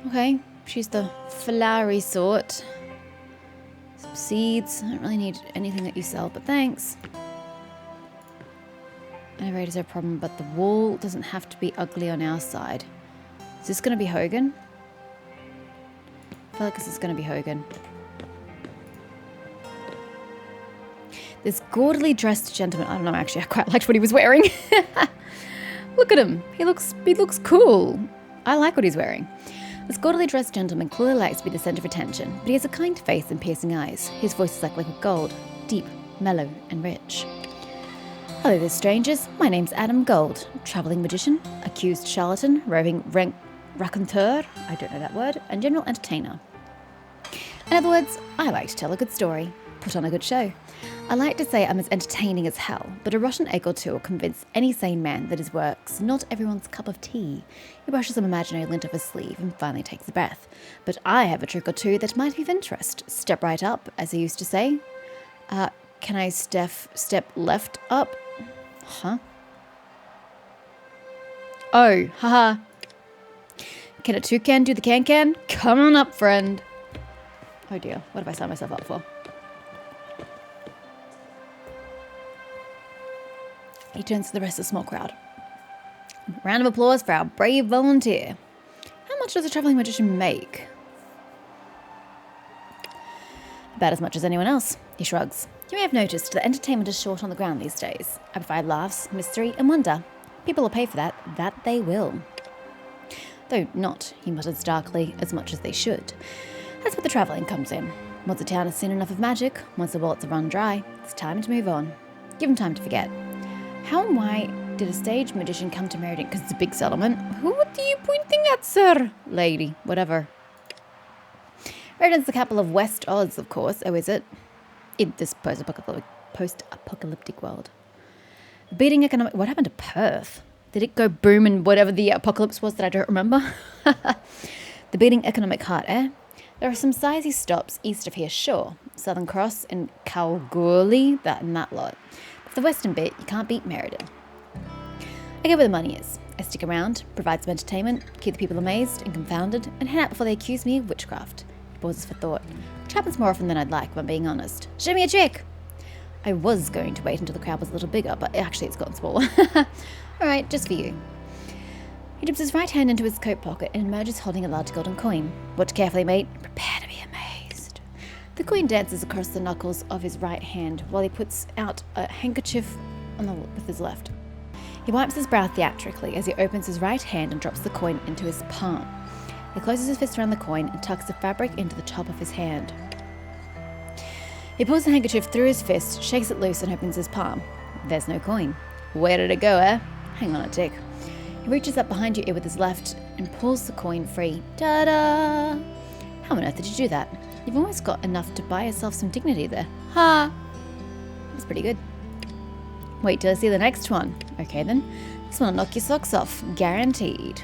Okay, she's the flowery sort. Some seeds. I don't really need anything that you sell, but thanks. Elevator's a problem, but the wall doesn't have to be ugly on our side. Is this going to be Hogan? I feel like this is going to be Hogan. This gaudily dressed gentleman. I don't know, actually. I quite liked what he was wearing. Look at him. He looks cool. I like what he's wearing. This gaudily dressed gentleman clearly likes to be the centre of attention, but he has a kind face and piercing eyes. His voice is like liquid gold, deep, mellow, and rich. Hello there, strangers. My name's Adam Gold, travelling magician, accused charlatan, roving raconteur, I don't know that word, and general entertainer. In other words, I like to tell a good story, put on a good show. I like to say I'm as entertaining as hell, but a rotten egg or two will convince any sane man that his work's not everyone's cup of tea. He brushes some imaginary lint off his sleeve and finally takes a breath. But I have a trick or two that might be of interest. Step right up, as he used to say. Can I step left up? Huh? Oh, haha. Can a toucan do the can-can? Come on up, friend. Oh dear, what have I signed myself up for? He turns to the rest of the small crowd. Round of applause for our brave volunteer. How much does a travelling magician make? About as much as anyone else, he shrugs. You may have noticed that entertainment is short on the ground these days. I provide laughs, mystery, and wonder. People will pay for that. That they will. Though not, he mutters darkly, as much as they should. That's where the travelling comes in. Once a town has seen enough of magic, once the wallets are run dry, it's time to move on. Give them time to forget. How and why did a stage magician come to Meriden? Because it's a big settlement. Who are you pointing at, sir? Lady, whatever. Meriden's the capital of West Oz, of course. Oh, is it? In this post-apocalyptic world. The beating economic... What happened to Perth? Did it go boom in whatever the apocalypse was that I don't remember? The beating economic heart, eh? There are some sizey stops east of here, sure. Southern Cross and Kalgoorlie, that and that lot. But for the western bit, you can't beat Meriden. I go where the money is. I stick around, provide some entertainment, keep the people amazed and confounded, and head out before they accuse me of witchcraft. He pauses for thought. Which happens more often than I'd like, if I'm being honest. Show me a trick! I was going to wait until the crowd was a little bigger, but actually it's gotten smaller. Alright, just for you. He dips his right hand into his coat pocket and emerges holding a large golden coin. Watch carefully, mate. Prepare to be amazed. The coin dances across the knuckles of his right hand while he puts out a handkerchief with his left. He wipes his brow theatrically as he opens his right hand and drops the coin into his palm. He closes his fist around the coin and tucks the fabric into the top of his hand. He pulls the handkerchief through his fist, shakes it loose and opens his palm. There's no coin. Where did it go, eh? Hang on a tick. He reaches up behind your ear with his left and pulls the coin free. Ta-da! How on earth did you do that? You've almost got enough to buy yourself some dignity there. Ha! That's pretty good. Wait till I see the next one. Okay then. This one will knock your socks off. Guaranteed.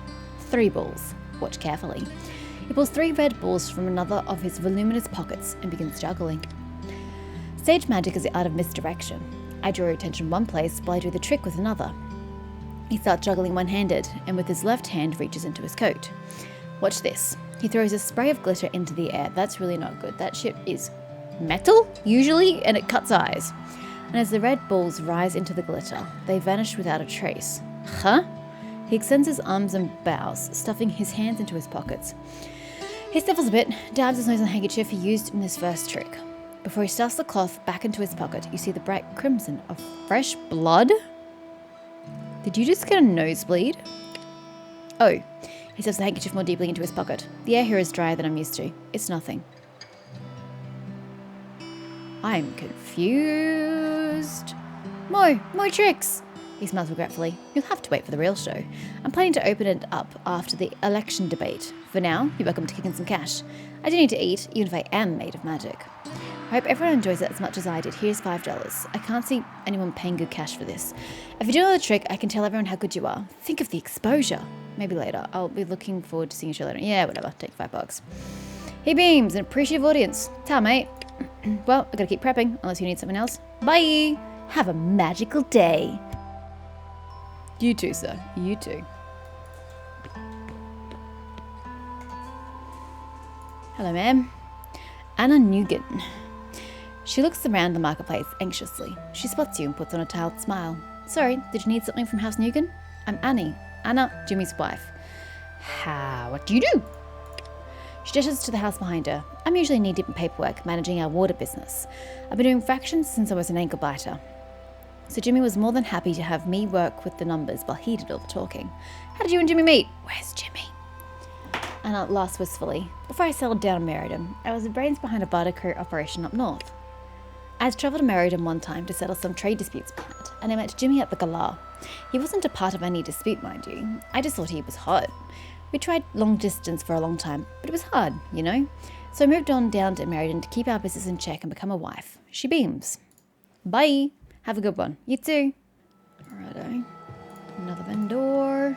3 balls. Watch carefully. He pulls 3 red balls from another of his voluminous pockets and begins juggling. Stage magic is the art of misdirection. I draw your attention one place while I do the trick with another. He starts juggling one-handed, and with his left hand reaches into his coat. Watch this. He throws a spray of glitter into the air. That's really not good. That shit is metal, usually, and it cuts eyes. And as the red balls rise into the glitter, they vanish without a trace. Huh? He extends his arms and bows, stuffing his hands into his pockets. He sniffles a bit, dabs his nose on the handkerchief he used in his first trick. Before he stuffs the cloth back into his pocket, you see the bright crimson of fresh blood? Did you just get a nosebleed? Oh, he stuffs the handkerchief more deeply into his pocket. The air here is drier than I'm used to. It's nothing. I'm confused. More tricks. He smiles regretfully. You'll have to wait for the real show. I'm planning to open it up after the election debate. For now, you're welcome to kick in some cash. I do need to eat, even if I am made of magic. I hope everyone enjoys it as much as I did. Here's $5. I can't see anyone paying good cash for this. If you do another trick, I can tell everyone how good you are. Think of the exposure. Maybe later. I'll be looking forward to seeing you show later. Yeah, whatever. Take $5. He beams, an appreciative audience. Ta, mate. Well, I gotta keep prepping, unless you need something else. Bye! Have a magical day. You too, sir. You too. Hello, ma'am. Anna Nugent. She looks around the marketplace anxiously. She spots you and puts on a tiled smile. Sorry, did you need something from House Nugent? I'm Annie. Anna, Jimmy's wife. What do you do? She gestures to the house behind her. I'm usually knee-deep in paperwork, managing our water business. I've been doing fractions since I was an ankle biter. So Jimmy was more than happy to have me work with the numbers while he did all the talking. How did you and Jimmy meet? Where's Jimmy? Anna laughs wistfully. Before I settled down and married him, I was the brains behind a barter crew operation up north. I had travelled and married him one time to settle some trade disputes we had, and I met Jimmy at the gala. He wasn't a part of any dispute, mind you. I just thought he was hot. We tried long distance for a long time, but it was hard, you know? So I moved on down and married him to keep our business in check and become a wife. She beams. Bye. Have a good one. You too. Righto. Another vendor.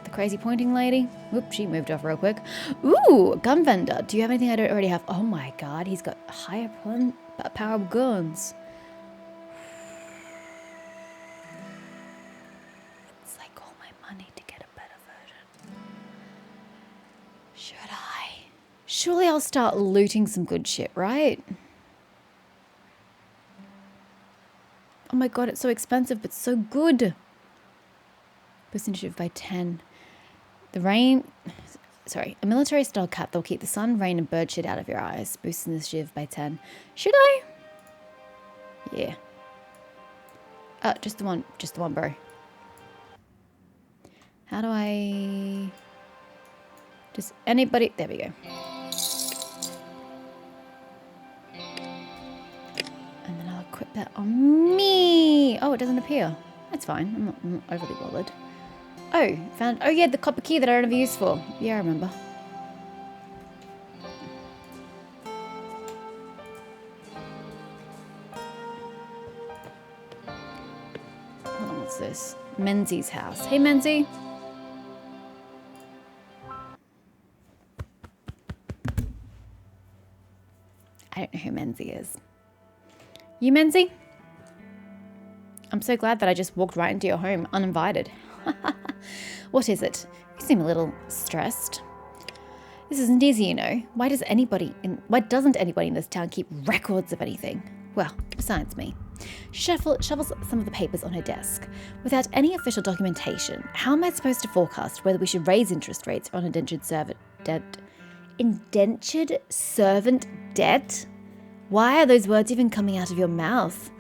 The crazy pointing lady. Whoop, she moved off real quick. Ooh, a gun vendor. Do you have anything I don't already have? Oh my god, he's got higher power guns. It's like all my money to get a better version. Should I? Surely I'll start looting some good shit, right? Oh my god, it's so expensive, but so good. Boost initiative by 10. A military-style cap that will keep the sun, rain, and bird shit out of your eyes. Boost initiative by 10. Should I? Yeah. Just the one, bro. How do I... Just anybody... There we go. And then I'll equip that on me. Oh, it doesn't appear. That's fine. I'm not overly bothered. Oh, found... Oh, yeah, the copper key that I don't have use for. Yeah, I remember. Hold on, what's this? Menzies house. Hey, Menzie. I don't know who Menzie is. You, Menzie? I'm so glad that I just walked right into your home uninvited. What is it? You seem a little stressed. This isn't easy, you know. Why doesn't anybody in this town keep records of anything? Well, besides me. She shovels some of the papers on her desk. Without any official documentation, how am I supposed to forecast whether we should raise interest rates on indentured servant debt? Indentured servant debt? Why are those words even coming out of your mouth?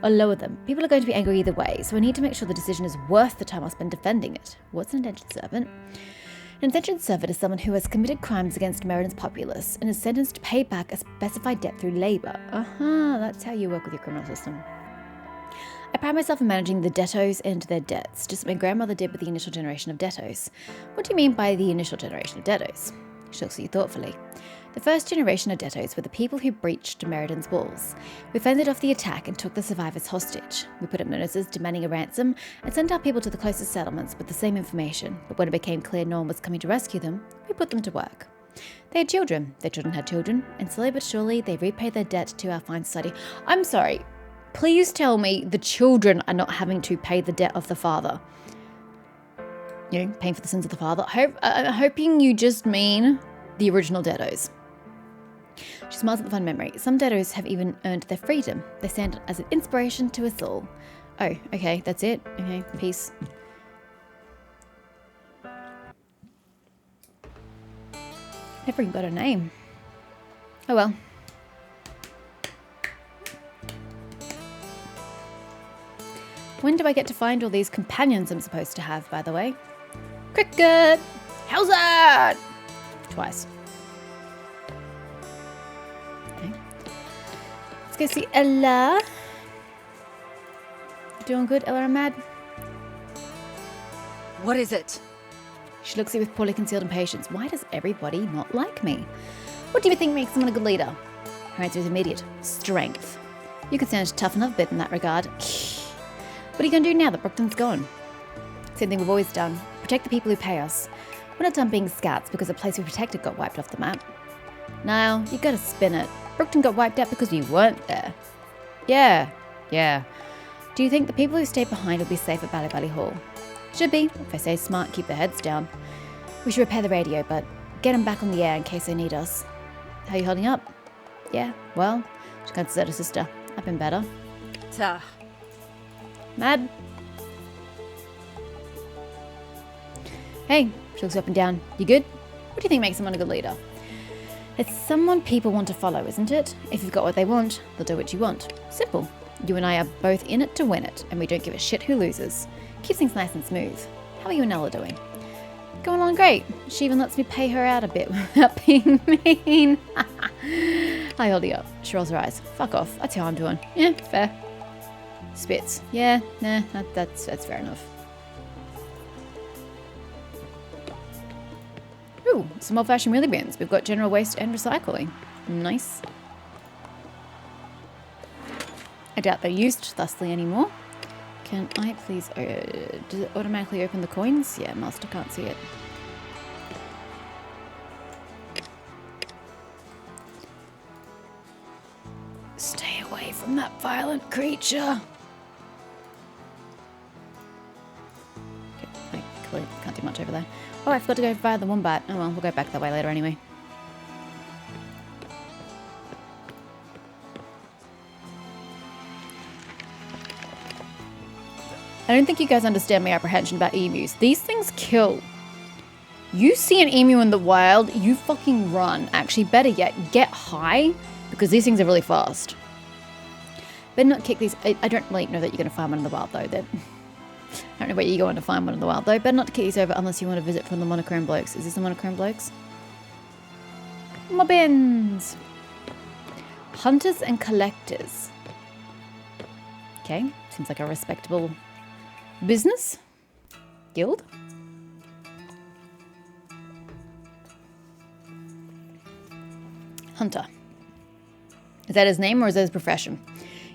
Or lower them. People are going to be angry either way, so I need to make sure the decision is worth the time I'll spend defending it. What's an indentured servant? An indentured servant is someone who has committed crimes against Meriden populace and is sentenced to pay back a specified debt through labour. That's how you work with your criminal system. I pride myself in managing the debtors and their debts, just like my grandmother did with the initial generation of debtors. What do you mean by the initial generation of debtors? She looks at you thoughtfully. The first generation of debtors were the people who breached Meriden's walls. We fended off the attack and took the survivors hostage. We put up notices demanding a ransom and sent our people to the closest settlements with the same information, but when it became clear no one was coming to rescue them, we put them to work. They had children, their children had children, and slowly but surely they repaid their debt to our fine society. I'm sorry, please tell me the children are not having to pay the debt of the father. You know, paying for the sins of the father. I'm hoping you just mean the original debtors. She smiles at the fun memory. Some debtors have even earned their freedom. They stand as an inspiration to us all. Oh, okay, that's it. Okay, peace. Never even got a name. Oh well. When do I get to find all these companions I'm supposed to have, by the way? Cricket! How's that? Twice. Okay. Let's go see Ella. Doing good, Ella and Mad? What is it? She looks at you with poorly concealed impatience. Why does everybody not like me? What do you think makes someone a good leader? Her answer is immediate. Strength. You could stand to toughen up a bit in that regard. What are you going to do now that Brookton's gone? Same thing we've always done. Protect the people who pay us. We're not done being scouts because the place we protected got wiped off the map. Now, you gotta spin it. Brookton got wiped out because we weren't there. Yeah. Do you think the people who stayed behind will be safe at Bally Hall? Should be, if they stay smart, keep their heads down. We should repair the radio, but get them back on the air in case they need us. How you holding up? Yeah, well, she glances at her sister. I've been better. Mad? Hey, she looks up and down. You good? What do you think makes someone a good leader? It's someone people want to follow, isn't it? If you've got what they want, they'll do what you want. Simple. You and I are both in it to win it, and we don't give a shit who loses. Keeps things nice and smooth. How are you and Ella doing? Going along great. She even lets me pay her out a bit without being mean. I hold you up. She rolls her eyes. Fuck off. That's how I'm doing. Yeah, fair. Spits. Yeah, nah, that's fair enough. Ooh, some old-fashioned wheelie bins. We've got general waste and recycling. Nice. I doubt they're used thusly anymore. Can I please... does it automatically open the coins? Yeah, Master can't see it. Stay away from that violent creature. Okay, I clearly can't do much over there. Oh, I forgot to go via the wombat. Oh well, we'll go back that way later anyway. I don't think you guys understand my apprehension about emus. These things kill. You see an emu in the wild, you fucking run. Actually, better yet, get high, because these things are really fast. Better not kick these. I don't really know that you're going to find one in the wild, though. I don't know where you're going to find one in the wild, though. Better not kick these over unless you want to visit from the monochrome blokes. Is this the monochrome blokes? Mobbins. Hunters and collectors. Okay, seems like a respectable business. Guild. Hunter. Is that his name or is that his profession?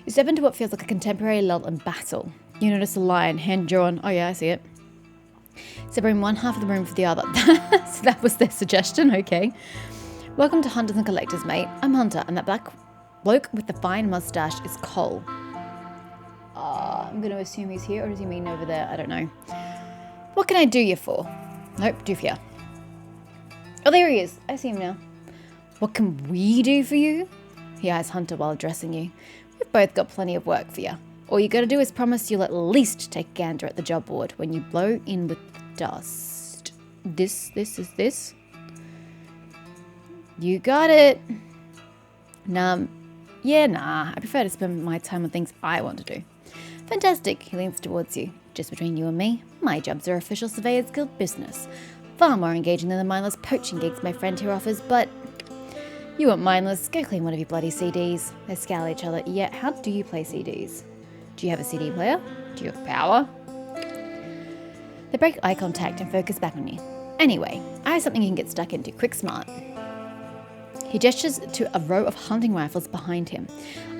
You step into what feels like a contemporary lull in battle. You notice a lion, hand drawn. Oh yeah, I see it. Separating one half of the room from the other. So that was their suggestion, okay. Welcome to Hunters and Collectors, mate. I'm Hunter, and that black bloke with the fine mustache is Cole. I'm going to assume he's here, or does he mean over there? I don't know. What can I do you for? Nope, do for you. Oh, there he is. I see him now. What can we do for you? He eyes Hunter while addressing you. We've both got plenty of work for you. All you got to do is promise you'll at least take a gander at the job board when you blow in with the dust. This is this? You got it. Nah. I prefer to spend my time on things I want to do. Fantastic, he leans towards you. Just between you and me, my jobs are official Surveyors Guild business. Far more engaging than the mindless poaching gigs my friend here offers, but you want mindless, go clean one of your bloody CDs. They scowl at each other. Yeah, how do you play CDs? Do you have a CD player? Do you have power? They break eye contact and focus back on you. Anyway, I have something you can get stuck into, quick smart. He gestures to a row of hunting rifles behind him.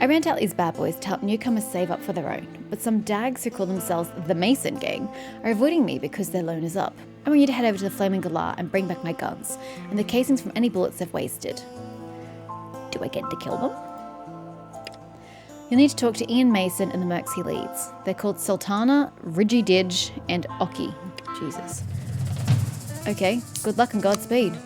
I rent out these bad boys to help newcomers save up for their own, but some dags who call themselves the Mason Gang are avoiding me because their loan is up. I want you to head over to the Flaming Galah and bring back my guns, and the casings from any bullets they've wasted. Do I get to kill them? You'll need to talk to Ian Mason and the mercs he leads. They're called Sultana, Ridgy-Didge, and Oki. Jesus. Okay, good luck and Godspeed.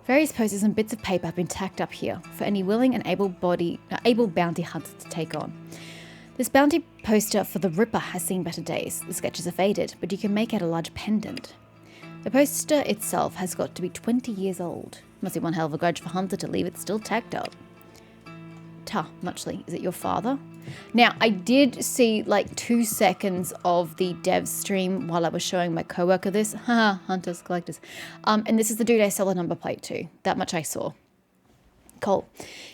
Various posters and bits of paper have been tacked up here for any willing and able bounty hunters to take on. This bounty poster for the Ripper has seen better days. The sketches are faded, but you can make out a large pendant. The poster itself has got to be 20 years old. Must be one hell of a grudge for Hunter to leave it still tacked up. Muchly, is it your father? Now, I did see like 2 seconds of the dev stream while I was showing my coworker this. Haha, Hunters, Collectors. And this is the dude I sell a number plate to. That much I saw. Cole.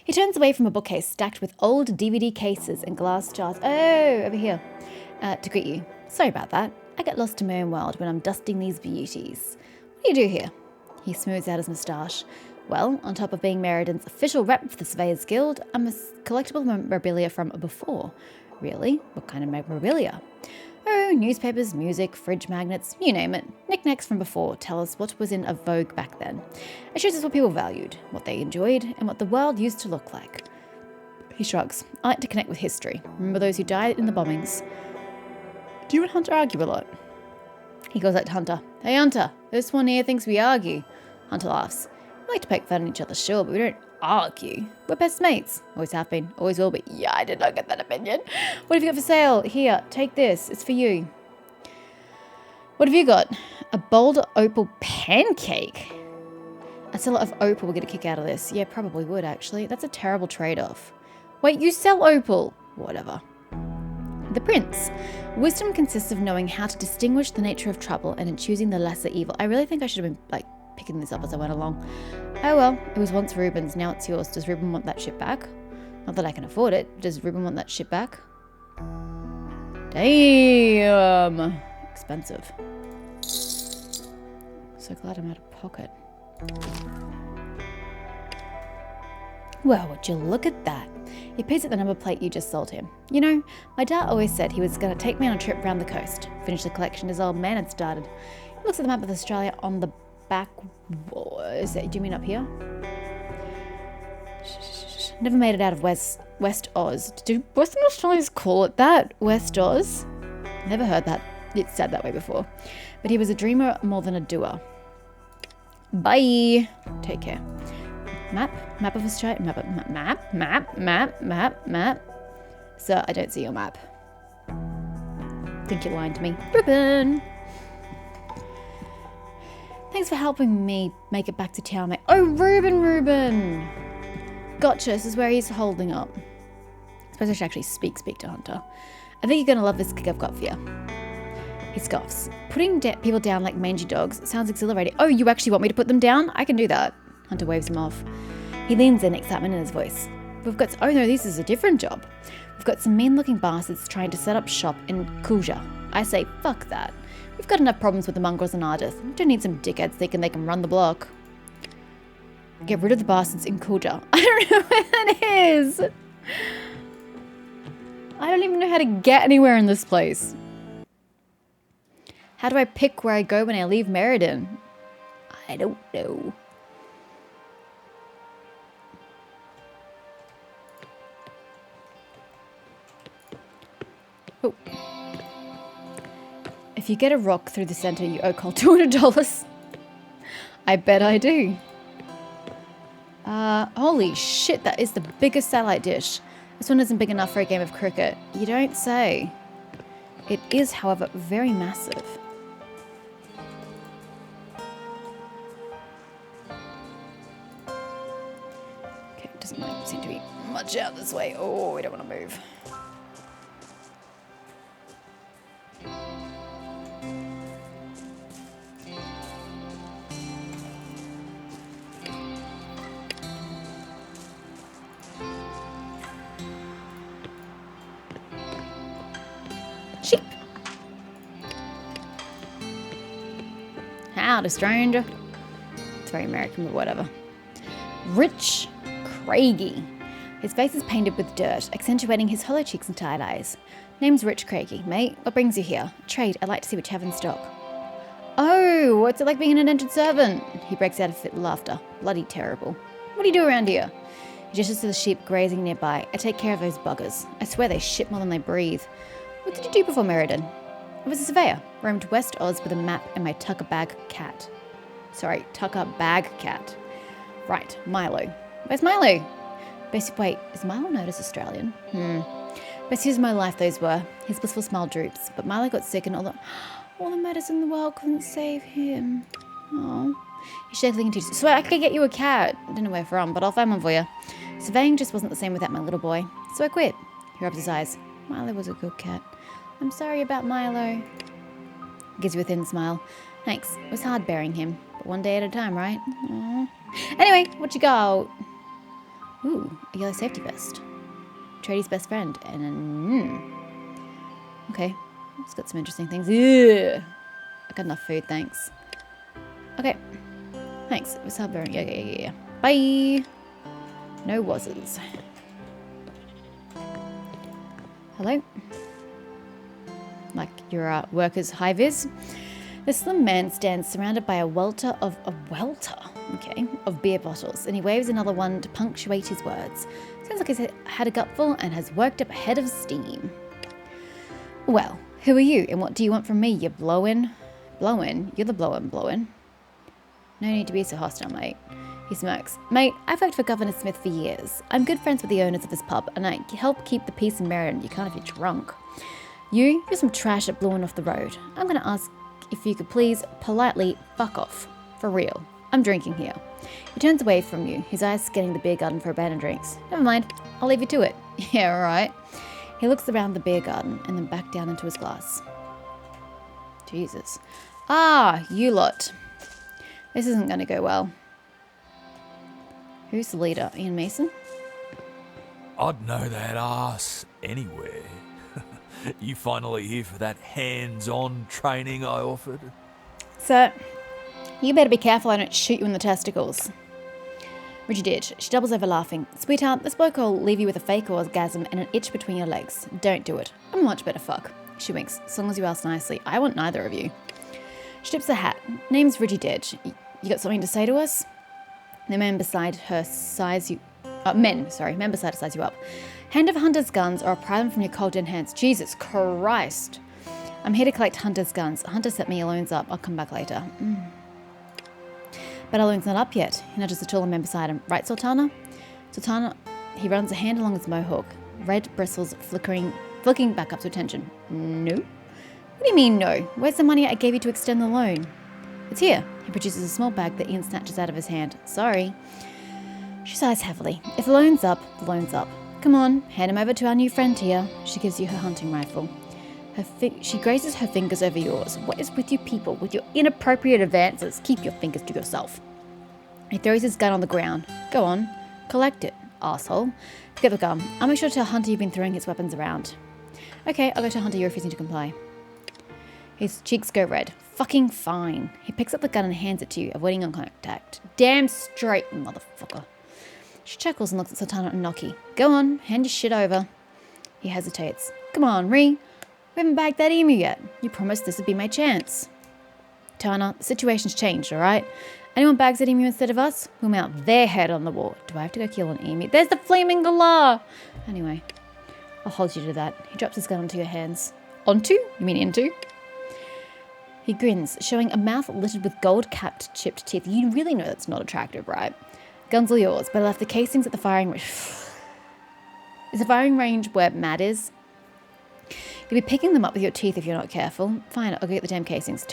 He turns away from a bookcase stacked with old DVD cases and glass jars. Oh, over here. To greet you. Sorry about that. I get lost in my own world when I'm dusting these beauties. What do you do here? He smooths out his moustache. Well, on top of being Merredin's official rep for the Surveyors Guild, I'm a collectible memorabilia from before. Really? What kind of memorabilia? Oh, newspapers, music, fridge magnets, you name it. Knickknacks from before tell us what was in a vogue back then. It shows us what people valued, what they enjoyed, and what the world used to look like. He shrugs. I like to connect with history. Remember those who died in the bombings. Do you and Hunter argue a lot? He goes out to Hunter. Hey Hunter, this one here thinks we argue. Hunter laughs. We like to poke fun at each other, sure, but we don't argue. We're best mates. Always have been, always will be. Yeah, I did not get that opinion. What have you got for sale? Here, take this. It's for you. What have you got? A boulder opal pancake. A seller of opal will get a kick out of this. Yeah, probably would, actually. That's a terrible trade-off. Wait, you sell opal? Whatever. The prince. Wisdom consists of knowing how to distinguish the nature of trouble and in choosing the lesser evil. I really think I should have been, like, picking this up as I went along. Oh well, it was once Reuben's, now it's yours. Does Reuben want that shit back? Not that I can afford it. Does Reuben want that shit back? Damn! Expensive. So glad I'm out of pocket. Well, would you look at that? He peers at the number plate you just sold him. You know, my dad always said he was going to take me on a trip round the coast. Finish the collection his old man had started. He looks at the map of Australia on the back. Is that, do you mean up here? Never made it out of West Oz. Do Western Australians call it that? West Oz? Never heard that. It's said that way before. But he was a dreamer more than a doer. Bye. Take care. Map of Australia. Map. Sir, I don't see your map. Think you're lying to me. Reuben. Thanks for helping me make it back to town, mate. Oh, Reuben. Gotcha. This is where he's holding up. I suppose I should actually speak to Hunter. I think you're going to love this gig I've got for you. He scoffs. Putting people down like mangy dogs sounds exhilarating. Oh, you actually want me to put them down? I can do that. Hunter waves him off. He leans in, excitement in his voice. Oh no, this is a different job. We've got some mean-looking bastards trying to set up shop in Kuja. I say, fuck that. We've got enough problems with the mongrels and artists. We don't need some dickheads thinking they can run the block. Get rid of the bastards in Kuja. I don't know where that is. I don't even know how to get anywhere in this place. How do I pick where I go when I leave Meriden? I don't know. Oh. If you get a rock through the center, you owe Cole $200. I bet I do. Holy shit, that is the biggest satellite dish. This one isn't big enough for a game of cricket. You don't say. It is, however, very massive. Okay, doesn't seem to be much out this way. Oh, we don't want to move. Sheep. Howdy, stranger. It's very American, but whatever. Rich Craigie. His face is painted with dirt, accentuating his hollow cheeks and tired eyes. Name's Rich Craigie. Mate, what brings you here? Trade. I'd like to see what you have in stock. Oh, what's it like being an indentured servant? He breaks out of fit laughter. Bloody terrible. What do you do around here? He gestures to the sheep grazing nearby. I take care of those buggers. I swear they shit more than they breathe. What did you do before Meriden? I was a surveyor. Roamed West Oz with a map and my tucker bag cat. Right, Milo. Where's Milo? Wait, is Milo noticed Australian? Best years of my life those were. His blissful smile droops, but Milo got sick and all the medicine in the world couldn't save him. Oh. He's shakily continues. So I could get you a cat. I don't know where from, but I'll find one for you. Surveying just wasn't the same without my little boy. So I quit. He rubs his eyes. Milo was a good cat. I'm sorry about Milo. Gives you a thin smile. Thanks. It was hard bearing him, but one day at a time, right? Aww. Anyway, what you got? Ooh, a yellow safety vest. Tradie's best friend. And okay. It's got some interesting things. Ugh. I got enough food, thanks. Okay. Thanks. It was hard bearing. Yeah. Bye. No wazzes. Hello? Like your worker's high-vis. The slim man stands surrounded by a welter of beer bottles, and he waves another one to punctuate his words. Sounds like he's had a gutful and has worked up a head of steam. Well, who are you, and what do you want from me, you blowin'? You're the blowin'. No need to be so hostile, mate. He smirks. Mate, I've worked for Governor Smith for years. I'm good friends with the owners of this pub, and I help keep the peace in Meriden. You can't if you're drunk. You're some trash that blew off the road. I'm going to ask if you could please politely fuck off. For real. I'm drinking here. He turns away from you, his eyes scanning the beer garden for abandoned drinks. Never mind. I'll leave you to it. Yeah, alright. He looks around the beer garden and then back down into his glass. Jesus. Ah, you lot. This isn't going to go well. Who's the leader? Ian Mason? I'd know that ass anywhere. You finally here for that hands-on training I offered? Sir, you better be careful I don't shoot you in the testicles. Richie did. She doubles over laughing. Sweetheart, this bloke will leave you with a fake orgasm and an itch between your legs. Don't do it. I'm a much better fuck. She winks. As long as you ask nicely. I want neither of you. She tips her hat. Name's Richie Dedge. You got something to say to us? The men beside her size you... men beside her size you up. Hand over Hunter's guns or I'll pry them from your cold dead hands. Jesus Christ. I'm here to collect Hunter's guns. Hunter set me Alone's up. I'll come back later. But Alone's not up yet. He nudges the taller man beside him. Right, Sultana? Sultana, he runs a hand along his mohawk. Red bristles flicking back up to attention. No? What do you mean, no? Where's the money I gave you to extend the loan? It's here. He produces a small bag that Ian snatches out of his hand. Sorry. She sighs heavily. If the loan's up, the loan's up. Come on, hand him over to our new friend here. She gives you her hunting rifle. She grazes her fingers over yours. What is with you people, with your inappropriate advances? Keep your fingers to yourself. He throws his gun on the ground. Go on, collect it, asshole. Pick up the gun. I'll make sure to tell Hunter you've been throwing his weapons around. Okay, I'll go tell Hunter you're refusing to comply. His cheeks go red. Fucking fine. He picks up the gun and hands it to you, avoiding eye contact. Damn straight, motherfucker. She chuckles and looks at Sultana and Noki. Go on, hand your shit over. He hesitates. Come on, Ree. We haven't bagged that emu yet. You promised this would be my chance. Tana, the situation's changed, alright? Anyone bags that emu instead of us, we'll mount their head on the wall. Do I have to go kill an emu? There's the flaming galah! Anyway, I'll hold you to that. He drops his gun onto your hands. Onto? You mean into? He grins, showing a mouth littered with gold-capped chipped teeth. You really know that's not attractive, right? Guns are yours, but I left the casings at the firing range. Is the firing range where Matt is? You'll be picking them up with your teeth if you're not careful. Fine, I'll go get the damn casings.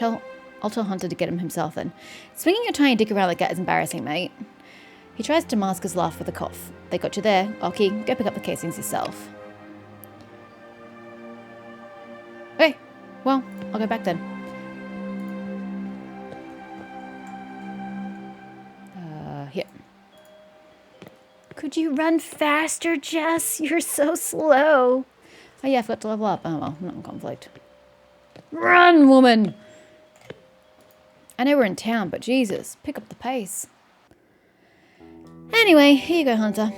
I'll tell Hunter to get them himself then. Swinging your tiny dick around like that is embarrassing, mate. He tries to mask his laugh with a cough. They got you there. Oki, go pick up the casings yourself. Okay, well, I'll go back then. Here. Could you run faster, Jess? You're so slow. Oh yeah, I forgot to level up. Oh well, not in conflict. Run, woman! I know we're in town, but Jesus, pick up the pace. Anyway, here you go, Hunter.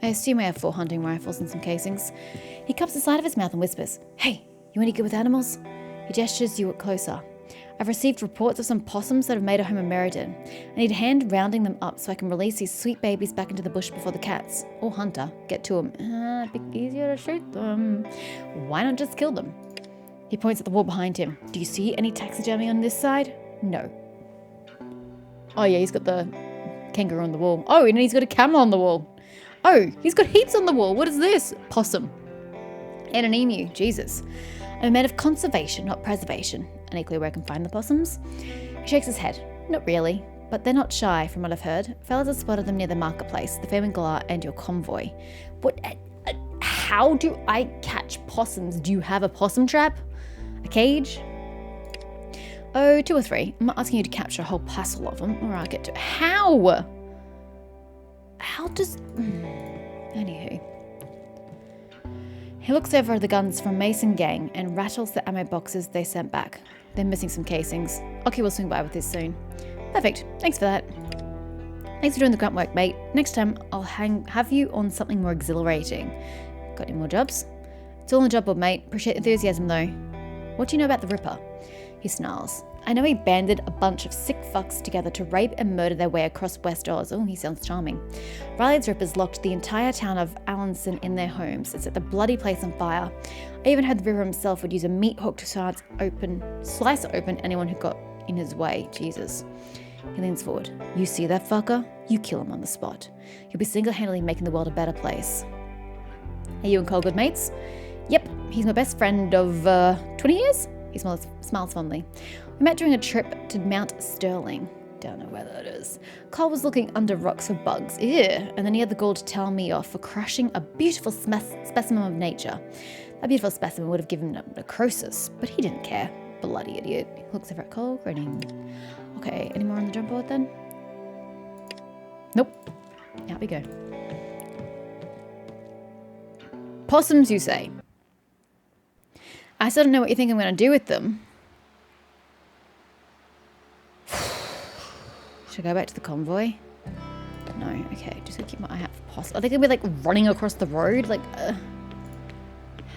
I assume I have 4 hunting rifles and some casings. He cups the side of his mouth and whispers, Hey, you any good with animals? He gestures you closer. I've received reports of some possums that have made a home in Meriden. I need a hand rounding them up so I can release these sweet babies back into the bush before the cats, or Hunter, get to them. It'd be easier to shoot them. Why not just kill them? He points at the wall behind him. Do you see any taxidermy on this side? No. Oh yeah, he's got the kangaroo on the wall. Oh, and he's got a camel on the wall. Oh, he's got heaps on the wall. What is this? Possum. And an emu. Jesus. I'm a man of conservation, not preservation. Any clue where I can find the possums? He shakes his head. Not really, but they're not shy from what I've heard. Fellas have spotted them near the marketplace, the famine galah, and your convoy. What? How do I catch possums? Do you have a possum trap? A cage? Oh, 2 or 3. I'm not asking you to capture a whole parcel of them, or I'll get to it. How? How does... Anywho. He looks over at the guns from Mason Gang and rattles the ammo boxes they sent back. They're missing some casings. Oki will swing by with this soon. Perfect. Thanks for that. Thanks for doing the grunt work, mate. Next time, I'll have you on something more exhilarating. Got any more jobs? It's all on the job board, mate. Appreciate the enthusiasm, though. What do you know about the Ripper? He snarls. I know he banded a bunch of sick fucks together to rape and murder their way across West Oz. Oh, he sounds charming. Riley's Rippers locked the entire town of Allenson in their homes and set the bloody place on fire. I even heard the Ripper himself would use a meat hook to slice open anyone who got in his way. Jesus. He leans forward. You see that fucker? You kill him on the spot. You'll be single-handedly making the world a better place. Are you and Cole good mates? Yep, he's my best friend of 20 years? He smiles fondly. We met during a trip to Mount Sterling. Don't know where that is. Cole was looking under rocks for bugs. Ew. And then he had the gall to tell me off for crushing a beautiful specimen of nature. A beautiful specimen would have given him necrosis, but he didn't care. Bloody idiot. He looks over at Cole, grinning. Okay, any more on the jump board then? Nope. Out we go. Possums, you say? I still don't know what you think I'm going to do with them. Should I go back to the convoy? No, okay. Just gonna keep my eye out for possums. Are they gonna be like running across the road? Like,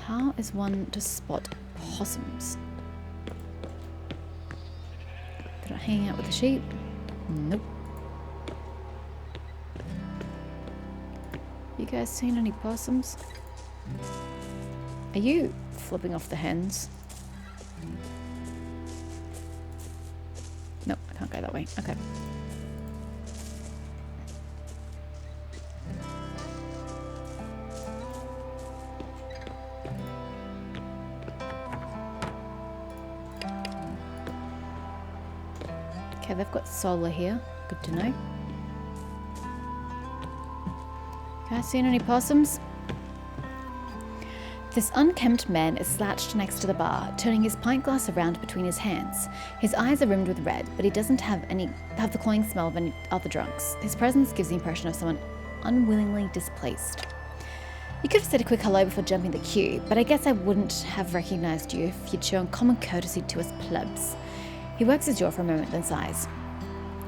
how is one to spot possums? They're not hanging out with the sheep? Nope. You guys seen any possums? Are you flipping off the hens? Nope, I can't go that way. Okay. Okay, they've got solar here. Good to know. Guys seen any possums? This unkempt man is slouched next to the bar, turning his pint glass around between his hands. His eyes are rimmed with red, but he doesn't have the cloying smell of any other drunks. His presence gives the impression of someone unwillingly displaced. You could have said a quick hello before jumping the queue, but I guess I wouldn't have recognized you if you'd shown common courtesy to us plebs. He works his jaw for a moment, then sighs.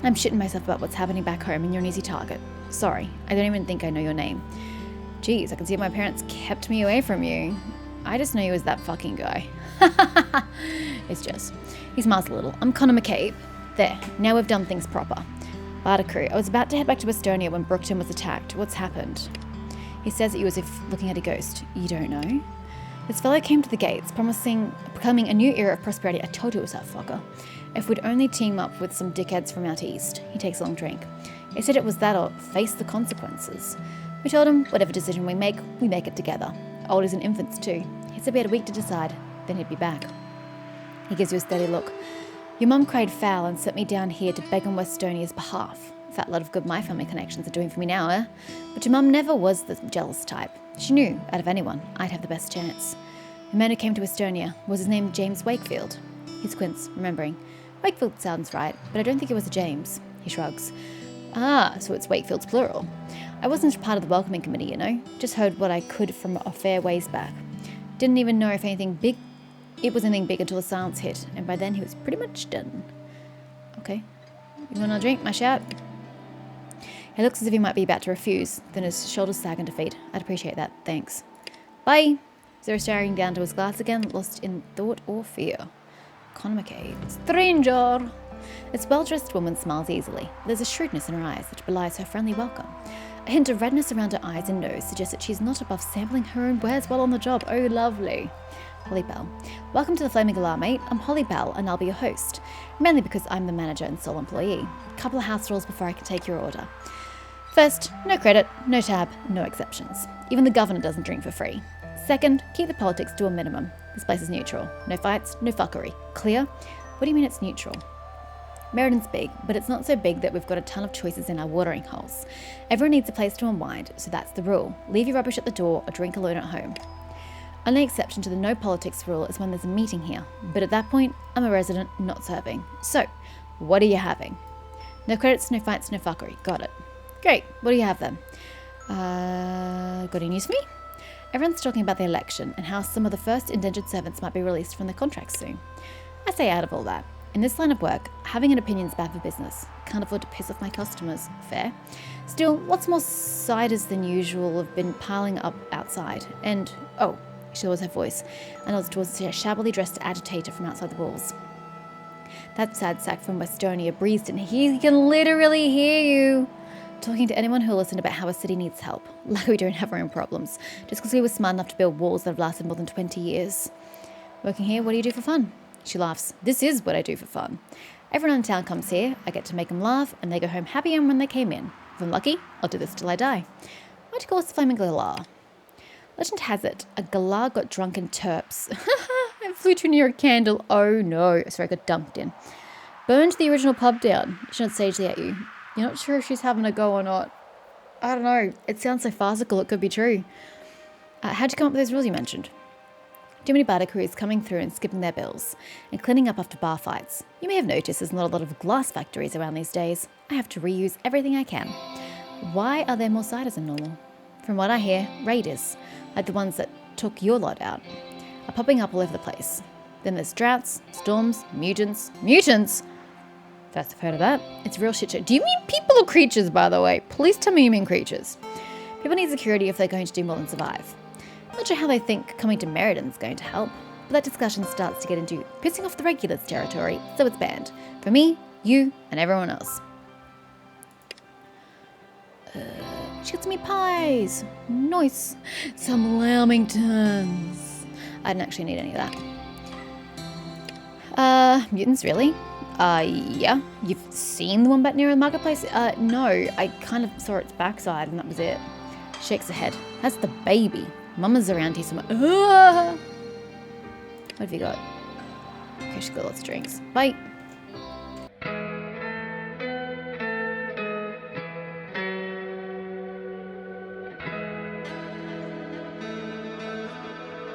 I'm shitting myself about what's happening back home, and you're an easy target. Sorry, I don't even think I know your name. Geez, I can see my parents kept me away from you. I just know you as that fucking guy. It's just. He smiles a little. I'm Connor McCabe. There, now we've done things proper. Barter crew, I was about to head back to Estonia when Brookton was attacked. What's happened? He stares at you as if looking at a ghost. You don't know? This fellow came to the gates, proclaiming a new era of prosperity. I told you it was that fucker. If we'd only team up with some dickheads from out east. He takes a long drink. He said it was that or face the consequences. We told him, whatever decision we make it together. Oldies and infants too. He said we had a week to decide, then he'd be back. He gives you a steady look. Your mum cried foul and sent me down here to beg on Westonia's behalf. Fat lot of good my family connections are doing for me now, eh? But your mum never was the jealous type. She knew, out of anyone, I'd have the best chance. The man who came to Estonia, was his name James Wakefield? He squints, remembering. Wakefield sounds right, but I don't think it was a James. He shrugs. Ah, so it's Wakefield's plural. I wasn't part of the welcoming committee, you know. Just heard what I could from a fair ways back. Didn't even know if it was anything big until the silence hit, and by then he was pretty much done. Okay. You want a drink, my shout? He looks as if he might be about to refuse, then his shoulders sag in defeat. I'd appreciate that, thanks. Bye! Zero staring down to his glass again, lost in thought or fear. Connor McCabe. Stranger! This well-dressed woman smiles easily. There's a shrewdness in her eyes that belies her friendly welcome. A hint of redness around her eyes and nose suggests that she's not above sampling her own wares while on the job. Oh, lovely. Holly Bell. Welcome to the Flaming Alarm, mate. I'm Holly Bell, and I'll be your host. Mainly because I'm the manager and sole employee. Couple of house rules before I can take your order. First, no credit, no tab, no exceptions. Even the governor doesn't drink for free. Second, keep the politics to a minimum. This place is neutral. No fights, no fuckery. Clear? What do you mean it's neutral? Merredin's big, but it's not so big that we've got a ton of choices in our watering holes. Everyone needs a place to unwind, so that's the rule. Leave your rubbish at the door or drink alone at home. Only exception to the no politics rule is when there's a meeting here, but at that point, I'm a resident, not serving. So, what are you having? No credits, no fights, no fuckery. Got it. Great. What do you have then? Got any news for me? Everyone's talking about the election and how some of the first indentured servants might be released from their contracts soon. I say out of all that. In this line of work, having an opinion's bad for business. Can't afford to piss off my customers. Fair. Still, lots more ciders than usual have been piling up outside. And, oh, she lowers her voice and nods towards a shabbily dressed agitator from outside the walls. That sad sack from Westonia breezed in. He can literally hear you. Talking to anyone who'll listen about how a city needs help. Like we don't have our own problems. Just because we were smart enough to build walls that have lasted more than 20 years. Working here, what do you do for fun? She laughs. This is what I do for fun. Everyone in town comes here, I get to make them laugh, and they go home happier than when they came in. If I'm lucky, I'll do this till I die. Why'd you call us the Flaming Galah? Legend has it, a galah got drunk in Terps. And flew too near a candle. Oh no. Sorry, I got dumped in. Burned the original pub down. She not sagely at you. You're not sure if she's having a go or not. I don't know. It sounds so farcical it could be true. How'd you come up with those rules you mentioned? Too many barter crews coming through and skipping their bills, and cleaning up after bar fights. You may have noticed there's not a lot of glass factories around these days. I have to reuse everything I can. Why are there more ciders than normal? From what I hear, raiders, like the ones that took your lot out, are popping up all over the place. Then there's droughts, storms, mutants. Mutants? First I've heard of that. It's real shit show. Do you mean people or creatures, by the way? Please tell me you mean creatures. People need security if they're going to do more than survive. Not sure how they think coming to Merredin's going to help, but that discussion starts to get into pissing off the regulars territory, so it's banned. For me, you, and everyone else. She got some meat pies. Nice. Some lamingtons. I didn't actually need any of that. Mutants, really? Yeah. You've seen the wombat near the marketplace? No. I kind of saw its backside and that was it. Shakes her head. That's the baby. Mama's around here somewhere. What have you got? Okay, she's got lots of drinks. Bye.